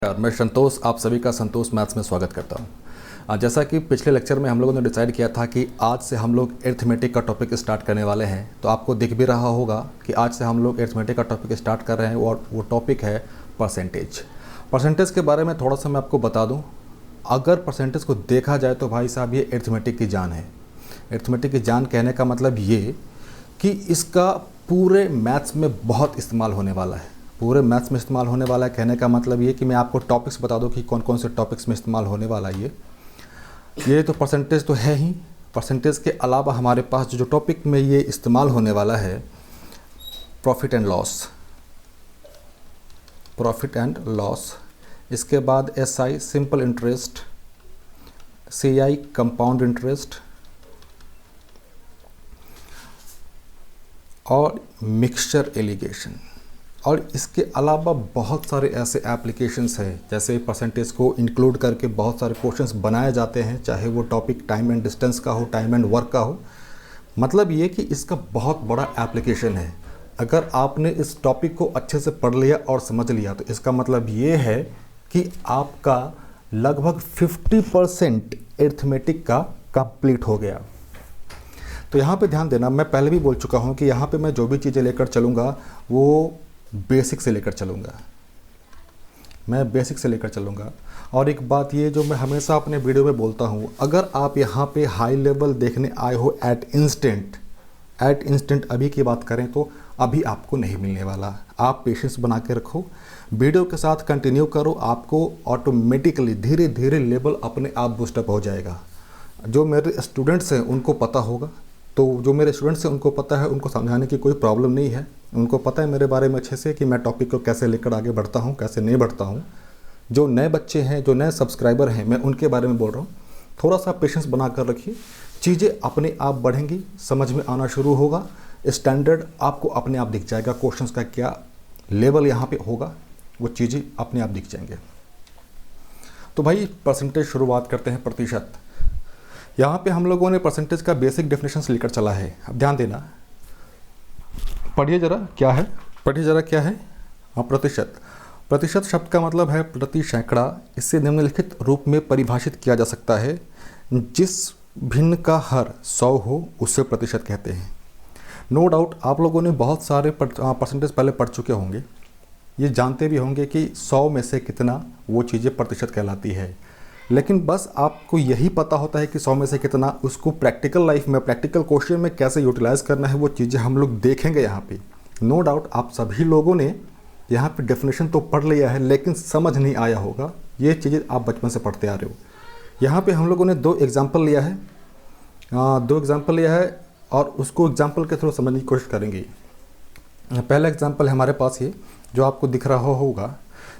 मैं संतोष, आप सभी का संतोष मैथ्स में स्वागत करता हूँ। जैसा कि पिछले लेक्चर में हम लोगों ने डिसाइड किया था कि आज से हम लोग अरिथमेटिक का टॉपिक स्टार्ट करने वाले हैं, तो आपको दिख भी रहा होगा कि आज से हम लोग अरिथमेटिक का टॉपिक स्टार्ट कर रहे हैं और वो टॉपिक है परसेंटेज। परसेंटेज के बारे में थोड़ा सा मैं आपको बता दूँ। अगर परसेंटेज को देखा जाए तो भाई साहब ये अरिथमेटिक की जान है। अरिथमेटिक की जान कहने का मतलब ये कि इसका पूरे मैथ्स में बहुत इस्तेमाल होने वाला है। पूरे मैथ्स में इस्तेमाल होने वाला है कहने का मतलब ये कि मैं आपको टॉपिक्स बता दूं कि कौन कौन से टॉपिक्स में इस्तेमाल होने वाला है। ये तो परसेंटेज तो है ही। परसेंटेज के अलावा हमारे पास जो टॉपिक में ये इस्तेमाल होने वाला है, profit and loss, profit and loss. इसके बाद SI simple interest, CI compound interest और मिक्सचर एलिगेशन। और इसके अलावा बहुत सारे ऐसे एप्लीकेशंस हैं, जैसे परसेंटेज को इंक्लूड करके बहुत सारे क्वेश्चंस बनाए जाते हैं, चाहे वो टॉपिक टाइम एंड डिस्टेंस का हो, टाइम एंड वर्क का हो। मतलब ये कि इसका बहुत बड़ा एप्लीकेशन है। अगर आपने इस टॉपिक को अच्छे से पढ़ लिया और समझ लिया तो इसका मतलब ये है कि आपका लगभग 50% अरिथमेटिक का कंप्लीट हो गया। तो यहाँ पे ध्यान देना, मैं पहले भी बोल चुका हूँ कि यहाँ पे मैं जो भी चीज़ें लेकर चलूँगा वो बेसिक से लेकर चलूँगा, मैं बेसिक से लेकर चलूँगा। और एक बात ये जो मैं हमेशा अपने वीडियो में बोलता हूँ, अगर आप यहाँ पे हाई लेवल देखने आए हो एट इंस्टेंट अभी की बात करें तो अभी आपको नहीं मिलने वाला। आप पेशेंस बना के रखो, वीडियो के साथ कंटिन्यू करो, आपको ऑटोमेटिकली धीरे धीरे लेवल अपने आप बूस्टअप हो जाएगा। जो मेरे स्टूडेंट्स हैं उनको पता होगा, तो जो मेरे स्टूडेंट्स हैं उनको पता है, उनको समझाने की कोई प्रॉब्लम नहीं है। उनको पता है मेरे बारे में अच्छे से कि मैं टॉपिक को कैसे लेकर आगे बढ़ता हूँ, कैसे नहीं बढ़ता हूँ। जो नए बच्चे हैं, जो नए सब्सक्राइबर हैं, मैं उनके बारे में बोल रहा हूँ। थोड़ा सा पेशेंस बना कर रखिए, चीज़ें अपने आप बढ़ेंगी, समझ में आना शुरू होगा, स्टैंडर्ड आपको अपने आप दिख जाएगा, क्वेश्चंस का क्या लेवल यहाँ पे होगा वो चीज़ें अपने आप दिख जाएंगे। तो भाई परसेंटेज शुरुआत करते हैं। प्रतिशत, यहाँ पे हम लोगों ने परसेंटेज का बेसिक डेफिनेशन लेकर चला है। अब ध्यान देना, पढ़िए जरा क्या है, पढ़िए जरा क्या है। हाँ, प्रतिशत। प्रतिशत शब्द का मतलब है प्रति सैकड़ा। इससे निम्नलिखित रूप में परिभाषित किया जा सकता है, जिस भिन्न का हर 100 हो उसे प्रतिशत कहते हैं। नो डाउट आप लोगों ने बहुत सारे परसेंटेज पहले पढ़ चुके होंगे, ये जानते भी होंगे कि 100 में से कितना वो चीज़ें प्रतिशत कहलाती है। लेकिन बस आपको यही पता होता है कि 100 में से कितना, उसको प्रैक्टिकल लाइफ में, प्रैक्टिकल क्वेश्चन में कैसे यूटिलाइज़ करना है वो चीज़ें हम लोग देखेंगे यहाँ पे। नो डाउट आप सभी लोगों ने यहाँ पे डेफिनेशन तो पढ़ लिया है, लेकिन समझ नहीं आया होगा। ये चीज़ें आप बचपन से पढ़ते आ रहे हो। यहाँ पे हम लोगों ने 2 एग्जाम्पल लिया है, 2 एग्जाम्पल लिया है और उसको एग्जाम्पल के थ्रू समझने की कोशिश करेंगे। पहला एग्जाम्पल है हमारे पास ये, जो आपको दिख रहा होगा।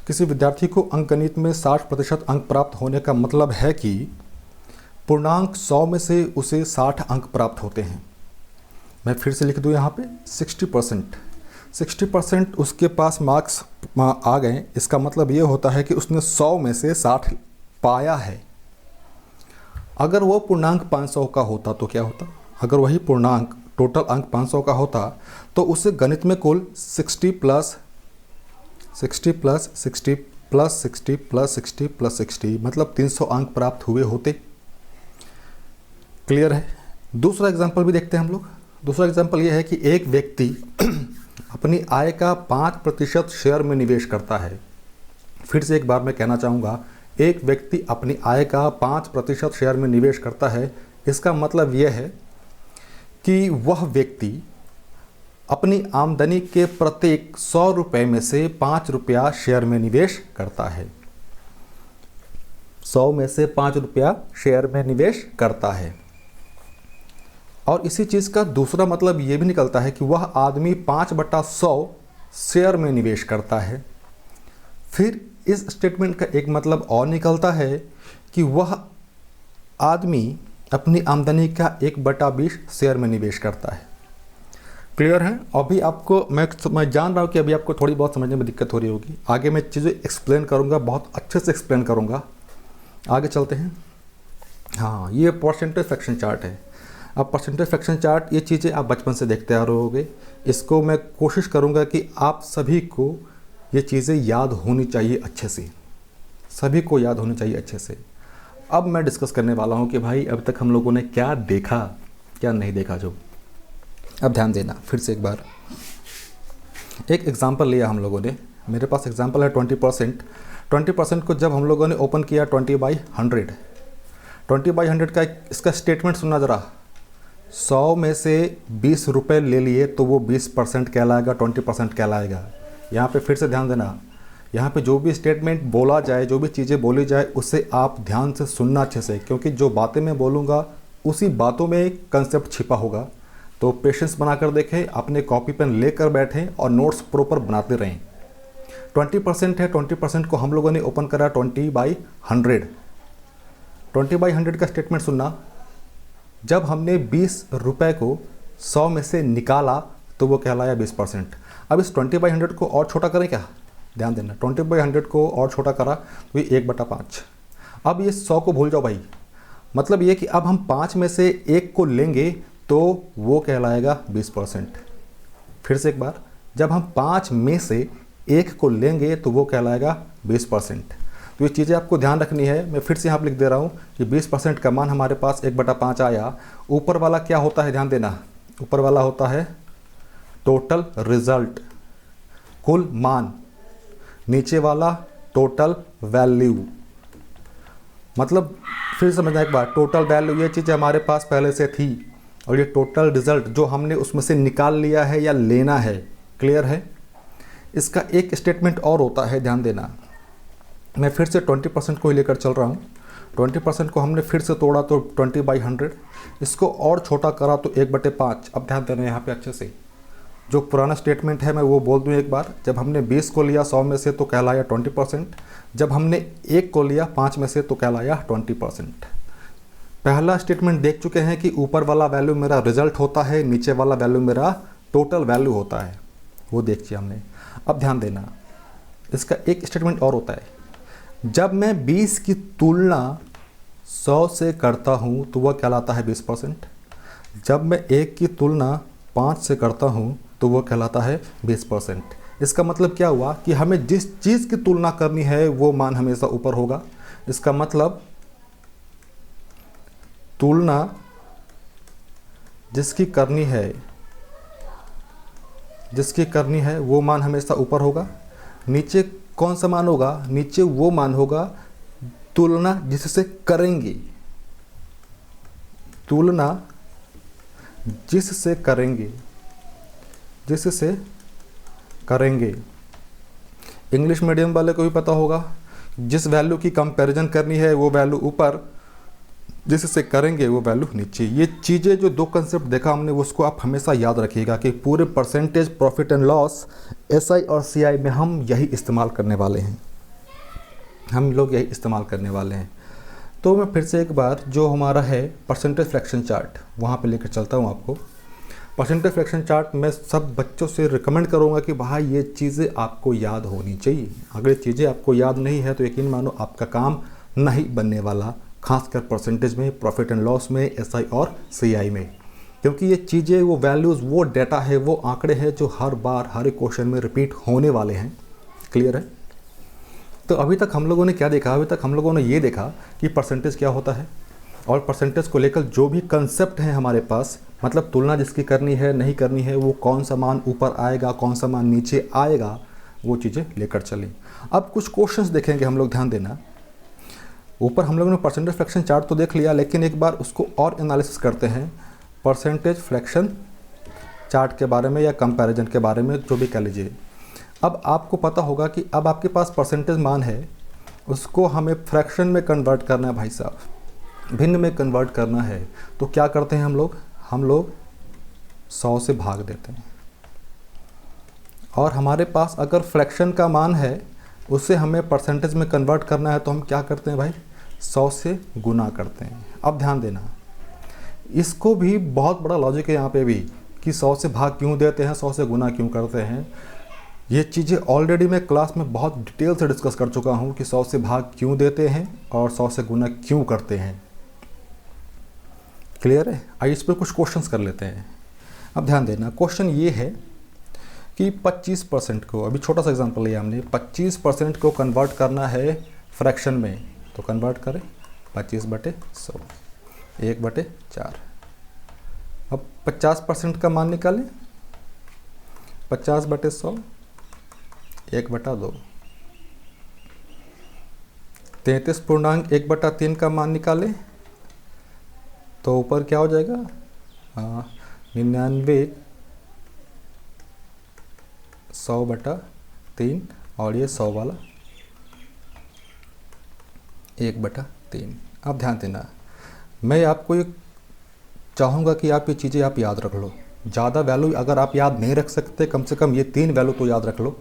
किसी विद्यार्थी को अंकगणित में 60% अंक प्राप्त होने का मतलब है कि पूर्णांक 100 में से उसे 60 अंक प्राप्त होते हैं। मैं फिर से लिख दूं यहाँ पे 60% उसके पास मार्क्स आ गए। इसका मतलब ये होता है कि उसने 100 में से 60 पाया है। अगर वो पूर्णांक 500 का होता तो क्या होता? अगर वही पूर्णांक टोटल अंक 500 का होता तो उसे गणित में कुल 60 plus 60 plus 60 plus 60 plus 60 plus 60 मतलब 300 अंक प्राप्त हुए होते। क्लियर है? दूसरा एग्जांपल भी देखते हैं हम लोग। दूसरा एग्जांपल ये है कि एक व्यक्ति अपनी आय का 5% शेयर में निवेश करता है। फिर से एक बार मैं कहना चाहूँगा, एक व्यक्ति अपनी आय का 5% शेयर में निवेश करता है। इसका मतलब यह है कि वह व्यक्ति अपनी आमदनी के प्रत्येक 100 रुपये में से 5 रुपया शेयर में निवेश करता है। 100 में से 5 रुपया शेयर में निवेश करता है। और इसी चीज़ का दूसरा मतलब ये भी निकलता है कि वह आदमी 5/100 शेयर में निवेश करता है। फिर इस स्टेटमेंट का एक मतलब और निकलता है कि वह आदमी अपनी आमदनी का 1/20 शेयर में निवेश करता है। क्लियर है? अभी आपको मैं जान रहा हूँ कि अभी आपको थोड़ी बहुत समझने में दिक्कत हो रही होगी। आगे मैं चीज़ें एक्सप्लेन करूँगा, बहुत अच्छे से एक्सप्लेन करूँगा। आगे चलते हैं। हाँ, ये परसेंटेज फ्रैक्शन चार्ट है। अब परसेंटेज फ्रैक्शन चार्ट, ये चीज़ें आप बचपन से देखते आ रहे होगे। इसको मैं कोशिश करूँगा कि आप सभी को ये चीज़ें याद होनी चाहिए अच्छे से। सभी को याद होनी चाहिए अच्छे से। अब मैं डिस्कस करने वाला हूँ कि भाई अब तक हम लोगों ने क्या देखा क्या नहीं देखा। जो अब ध्यान देना, फिर से एक बार एक एग्जांपल लिया हम लोगों ने। मेरे पास एग्जांपल है 20%। 20% को जब हम लोगों ने ओपन किया 20/100, 20/100 का इसका स्टेटमेंट सुनना ज़रा। 100 में से 20 रुपये ले लिए तो वो 20% कहलाएगा, 20% कहलाएगा। यहाँ पे फिर से ध्यान देना, यहाँ पे जो भी स्टेटमेंट बोला जाए, जो भी चीज़ें बोली जाए, उसे आप ध्यान से सुनना अच्छे से, क्योंकि जो बातें मैं बोलूँगा उसी बातों में कंसेप्ट छिपा होगा। तो पेशेंस बनाकर देखें, अपने कॉपी पेन लेकर बैठें और नोट्स प्रॉपर बनाते रहें। 20% है, 20% को हम लोगों ने ओपन करा 20/100। 20/100 का स्टेटमेंट सुनना। जब हमने 20 रुपये को 100 में से निकाला तो वो कहलाया 20%। अब इस 20/100 को और छोटा करें क्या? ध्यान देना, 20/100 को और छोटा करा तो ये 1/5। अब ये 100 को भूल जाओ भाई, मतलब ये कि अब हम 5 में से 1 को लेंगे तो वो कहलाएगा 20%। फिर से एक बार, जब हम 5 में से 1 को लेंगे तो वो कहलाएगा 20%। तो ये चीज़ें आपको ध्यान रखनी है। मैं फिर से यहाँ पर लिख दे रहा हूँ कि 20% का मान हमारे पास 1/5 आया। ऊपर वाला क्या होता है, ध्यान देना, ऊपर वाला होता है टोटल रिजल्ट, कुल मान। नीचे वाला टोटल वैल्यू, मतलब फिर समझना एक बार, टोटल वैल्यू ये चीज़ हमारे पास पहले से थी और ये टोटल रिजल्ट जो हमने उसमें से निकाल लिया है या लेना है। क्लियर है? इसका एक स्टेटमेंट और होता है, ध्यान देना। मैं फिर से 20% को ही लेकर चल रहा हूँ। 20% को हमने फिर से तोड़ा तो 20/100, इसको और छोटा करा तो 1/5। अब ध्यान देना यहाँ पे अच्छे से, जो पुराना स्टेटमेंट है मैं वो बोल दूँ एक बार। जब हमने 20 को लिया 100 में से तो कहलाया 20%। जब हमने 1 को लिया 5 में से तो कहलाया 20%। पहला स्टेटमेंट देख चुके हैं कि ऊपर वाला वैल्यू मेरा रिजल्ट होता है, नीचे वाला वैल्यू मेरा टोटल वैल्यू होता है, वो देख लिया हमने। अब ध्यान देना, इसका एक स्टेटमेंट और होता है। जब मैं 20 की तुलना 100 से करता हूँ तो वह कहलाता है 20%। जब मैं 1 की तुलना 5 से करता हूँ तो वो कहलाता है 20%। इसका मतलब क्या हुआ कि हमें जिस चीज़ की तुलना करनी है वो मान हमेशा ऊपर होगा। इसका मतलब तुलना जिसकी करनी है वो मान हमेशा ऊपर होगा। नीचे कौन सा मान होगा? नीचे वो मान होगा तुलना जिससे करेंगे, तुलना जिससे करेंगे। इंग्लिश मीडियम वाले को भी पता होगा, जिस वैल्यू की कंपैरिजन करनी है वो वैल्यू ऊपर, जिससे करेंगे वो वैल्यू नीचे। ये चीज़ें जो दो कंसेप्ट देखा हमने उसको आप हमेशा याद रखिएगा कि पूरे percentage, profit and loss, SI और सीआई में हम यही इस्तेमाल करने वाले हैं, हम लोग यही इस्तेमाल करने वाले हैं। तो मैं फिर से एक बार जो हमारा है परसेंटेज फ्रैक्शन चार्ट वहाँ पे लेकर चलता हूँ आपको। परसेंटेज फ्रैक्शन चार्ट मैं सब बच्चों से रिकमेंड करूँगा कि भाई ये चीज़ें आपको याद होनी चाहिए। अगर ये चीज़ें आपको याद नहीं है तो यकीन मानो आपका काम नहीं बनने वाला, खासकर परसेंटेज में, प्रॉफिट एंड लॉस में, एसआई और सीआई में। क्योंकि ये चीज़ें, वो वैल्यूज़, वो डेटा है, वो आंकड़े हैं जो हर बार हर एक क्वेश्चन में रिपीट होने वाले हैं। क्लियर है? तो अभी तक हम लोगों ने क्या देखा? अभी तक हम लोगों ने ये देखा कि परसेंटेज क्या होता है और परसेंटेज को लेकर जो भी कंसेप्ट हैं हमारे पास, मतलब तुलना जिसकी करनी है, नहीं करनी है, वो कौन सा मान ऊपर आएगा, कौन सा मान नीचे आएगा, वो चीज़ें लेकर चलें। अब कुछ क्वेश्चंस देखेंगे हम लोग, ध्यान देना। ऊपर हम लोगों ने परसेंटेज फ्रैक्शन चार्ट तो देख लिया, लेकिन एक बार उसको और एनालिसिस करते हैं परसेंटेज फ्रैक्शन चार्ट के बारे में या कंपैरिजन के बारे में, जो भी कह लीजिए। अब आपको पता होगा कि अब आपके पास परसेंटेज मान है, उसको हमें फ्रैक्शन में कन्वर्ट करना है भाई साहब, भिन्न में कन्वर्ट करना है। तो क्या करते हैं हम लोग 100 से भाग देते हैं। और हमारे पास अगर फ्रैक्शन का मान है उसे हमें परसेंटेज में कन्वर्ट करना है तो हम क्या करते हैं भाई? 100 से गुना करते हैं। अब ध्यान देना, इसको भी बहुत बड़ा लॉजिक है यहाँ पे भी कि 100 से भाग क्यों देते हैं, 100 से गुना क्यों करते हैं। ये चीज़ें ऑलरेडी मैं क्लास में बहुत डिटेल से डिस्कस कर चुका हूँ कि 100 से भाग क्यों देते हैं और 100 से गुना क्यों करते हैं। क्लियर है? आइए इस पर कुछ क्वेश्चंस कर लेते हैं। अब ध्यान देना, क्वेश्चन ये है कि 25% को, अभी छोटा सा एग्जांपल लिया हमने, 25% को कन्वर्ट करना है फ्रैक्शन में तो कन्वर्ट करें 25/100, 1/4। अब 50% का मान निकालें, 50/100, 1/2। 33.1/3 का मान निकालें तो ऊपर क्या हो जाएगा, 99 100/3 और ये 100 वाला 1/3। अब ध्यान देना, मैं आपको ये चाहूँगा कि आप ये चीज़ें आप याद रख लो। ज़्यादा वैल्यू अगर आप याद नहीं रख सकते, कम से कम ये 3 वैल्यू तो याद रख लो।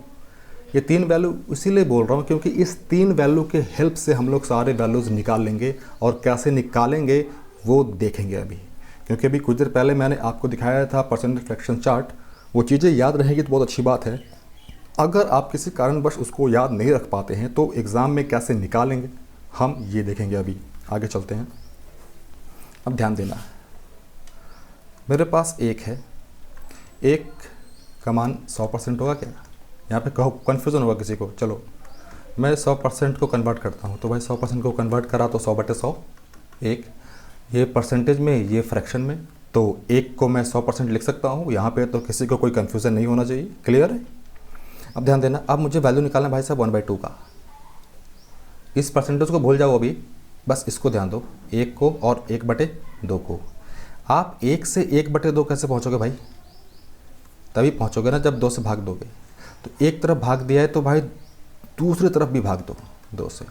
ये 3 वैल्यू इसीलिए बोल रहा हूँ क्योंकि इस 3 वैल्यू के हेल्प से हम लोग सारे वैल्यूज़ निकाल लेंगे, और कैसे निकालेंगे वो देखेंगे अभी। क्योंकि अभी कुछ देर पहले मैंने आपको दिखाया था परसेंटेज फ्रैक्शन चार्ट, वो चीज़ें याद रहेंगी तो बहुत अच्छी बात है। अगर आप किसी कारणवश उसको याद नहीं रख पाते हैं तो एग्ज़ाम में कैसे निकालेंगे हम ये देखेंगे। अभी आगे चलते हैं। अब ध्यान देना, मेरे पास एक है, एक का मान 100% होगा क्या? यहाँ पे कहो कन्फ्यूज़न होगा किसी को। चलो मैं 100% को कन्वर्ट करता हूँ। तो भाई 100% को कन्वर्ट करा तो 100/100, एक ये परसेंटेज में, ये फ्रैक्शन में, तो एक को मैं 100% लिख सकता हूँ यहाँ पे, तो किसी को कोई कन्फ्यूज़न नहीं होना चाहिए। क्लियर है? अब ध्यान देना, अब मुझे वैल्यू निकालना है भाई साहब 1/2 का। इस परसेंटेज को भूल जाओ अभी, बस इसको ध्यान दो, 1 को और 1/2 को। आप 1 से 1/2 कैसे पहुँचोगे भाई? तभी पहुँचोगे ना जब 2 से भाग दोगे। तो एक तरफ भाग दिया है तो भाई दूसरी तरफ भी भाग दो 2 से।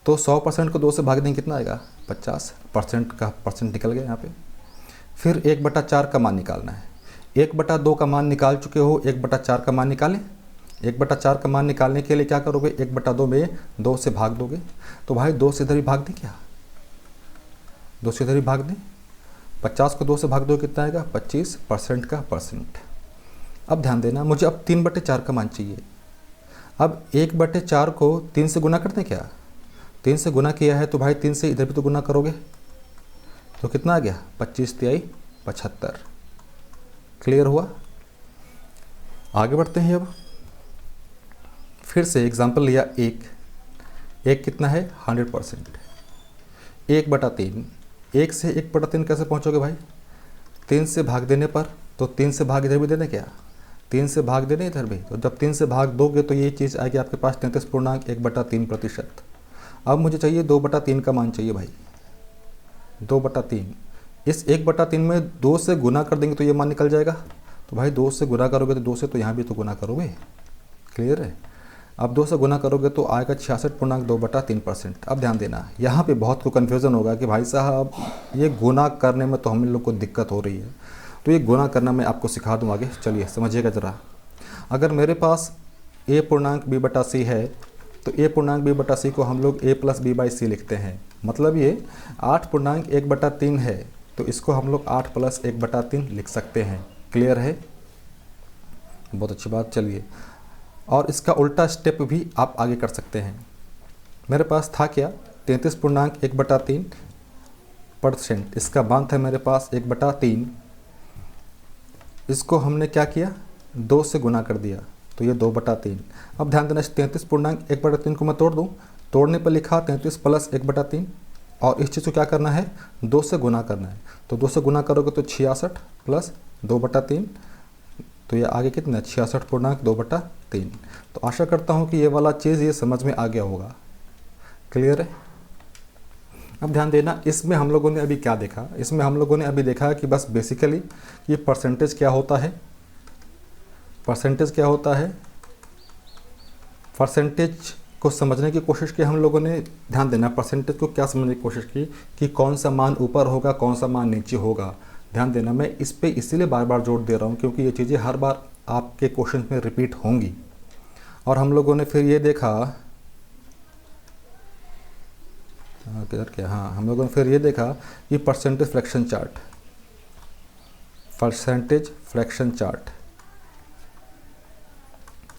तो 100% को 2 से भाग देंगे कितना आएगा? 50% का परसेंट निकल गया यहाँ पे। फिर 1/4 का मान निकालना है। 1/2 का मान निकाल चुके हो, 1/4 का मान निकालें। 1/4 का मान निकालने के लिए क्या करोगे? 1/2 में 2 से भाग दोगे। तो भाई 2 से इधर ही भाग दें क्या? 2 से इधर ही भाग दें। 50 को 2 से भाग दो कितना आएगा? 25% का परसेंट। अब ध्यान देना, मुझे अब 3/4 का मान चाहिए। अब 1/4 को 3 से गुना करते हैं क्या? 3 से गुना किया है तो भाई 3 से इधर भी तो गुना करोगे, तो कितना आ गया? 25×3 = 75। क्लियर हुआ? आगे बढ़ते हैं। अब फिर से एग्जाम्पल लिया, एक कितना है? 100%। 1/3, 1 से 1/3 कैसे पहुँचोगे भाई? 3 से भाग देने पर, तो 3 से भाग इधर भी देने क्या? 3 से भाग देने इधर भी, तो जब 3 से भाग दोगे तो ये चीज़ आएगी आपके पास 33.1/3%। अब मुझे चाहिए 2/3 का मान चाहिए भाई, 2/3। इस 1/3 में 2 से गुना कर देंगे तो ये मान निकल जाएगा। तो भाई 2 से गुना करोगे तो 2 से तो यहाँ भी तो गुना करोगे। क्लियर है? अब 2 से गुना करोगे तो आएगा 66.2/3%। अब ध्यान देना, यहाँ पे बहुत को कन्फ्यूज़न होगा कि भाई साहब ये गुना करने में तो हम लोग को दिक्कत हो रही है, तो ये गुना करना मैं आपको सिखा दूँ आगे। चलिए समझिएगा ज़रा। अगर मेरे पास a.b/c है तो a.b/c को हम लोग a+b/c लिखते हैं। मतलब ये 8.1/3 है तो इसको हम लोग 8 + 1/3 लिख सकते हैं। क्लियर है? बहुत अच्छी बात। चलिए, और इसका उल्टा स्टेप भी आप आगे कर सकते हैं। मेरे पास था क्या? 33.1/3%। इसका मान था मेरे पास 1/3। इसको हमने क्या किया? 2 से गुना कर दिया तो ये 2/3। अब ध्यान देना, 33.1/3 को मैं तोड़ दूँ, तोड़ने पर लिखा 33 + 1/3, और इस चीज़ को क्या करना है? 2 से गुना करना है। तो 2 से गुना करोगे तो 66 + 2/3, तो ये आगे कितना? 66.2/3। तो आशा करता हूँ कि ये वाला चीज़ ये समझ में आ गया होगा। क्लियर है? अब ध्यान देना, इसमें हम लोगों ने अभी क्या देखा? इसमें हम लोगों ने अभी देखा कि बस बेसिकली ये परसेंटेज क्या होता है। परसेंटेज क्या होता है? परसेंटेज को समझने की कोशिश की हम लोगों ने। ध्यान देना, परसेंटेज को क्या समझने की कोशिश की कि कौन सा मान ऊपर होगा, कौन सा मान नीचे होगा। ध्यान देना, मैं इस पे इसीलिए बार बार जोर दे रहा हूँ क्योंकि ये चीज़ें हर बार आपके क्वेश्चन में रिपीट होंगी। और हम लोगों ने फिर ये देखा, किधर क्या, हाँ, हम लोगों ने फिर ये देखा कि percentage fraction chart, percentage fraction chart,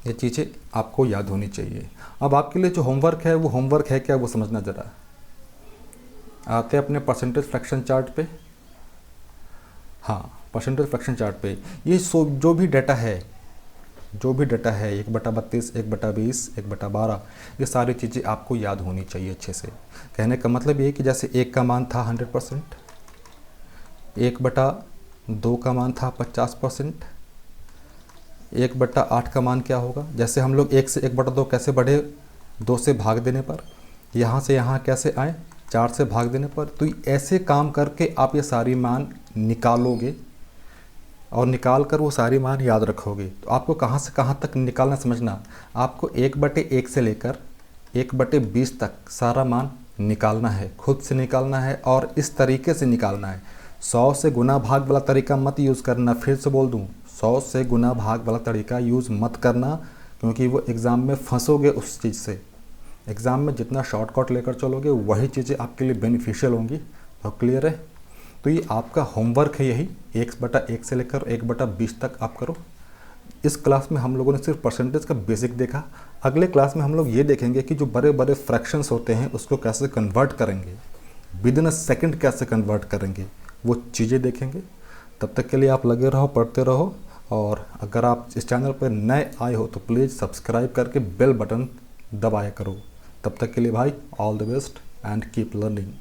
ये चीज़ें आपको याद होनी चाहिए। अब आपके लिए जो होमवर्क है वो होमवर्क है क्या, वो समझना ज़रा। आते अपने परसेंटेज फ्रैक्शन चार्ट पे। हाँ, परसेंटेज फ्रैक्शन चार्ट पे ये जो भी डाटा है जो भी डाटा है 1/32, 1/20, 1/12, ये सारी चीज़ें आपको याद होनी चाहिए अच्छे से। कहने का मतलब ये है कि जैसे 1 का मान था 100%, 1/2 का मान था 50%, 1/8 का मान क्या होगा, जैसे हम लोग 1 से 1/2 कैसे बढ़े, 2 से भाग देने पर, यहाँ से यहाँ कैसे आए, 4 से भाग देने पर। तो ऐसे काम करके आप ये सारी मान निकालोगे और निकाल कर वो सारी मान याद रखोगे। तो आपको कहाँ से कहाँ तक निकालना समझना, आपको 1/1 से लेकर 1/20 तक सारा मान निकालना है, खुद से निकालना है और इस तरीके से निकालना है। 100 से गुना भाग वाला तरीका मत यूज़ करना, फिर से बोल दूँ, 100 से गुना भाग वाला तरीका यूज़ मत करना, क्योंकि वो एग्ज़ाम में फंसोगे उस चीज़ से। एग्ज़ाम में जितना शॉर्टकट लेकर चलोगे वही चीज़ें आपके लिए बेनिफिशियल होंगी। तो क्लियर है? तो ये आपका होमवर्क है, यही 1/1 से लेकर 1/20 तक आप करो। इस क्लास में हम लोगों ने सिर्फ परसेंटेज का बेसिक देखा। अगले क्लास में हम लोग ये देखेंगे कि जो बड़े बड़े फ्रैक्शंस होते हैं उसको कैसे कन्वर्ट करेंगे, विदिन अ सेकंड कैसे कन्वर्ट करेंगे, वो चीज़ें देखेंगे। तब तक के लिए आप लगे रहो, पढ़ते रहो, और अगर आप इस चैनल पर नए आए हो तो प्लीज़ सब्सक्राइब करके बेल बटन दबाया करो। तब तक के लिए भाई all the best and keep learning.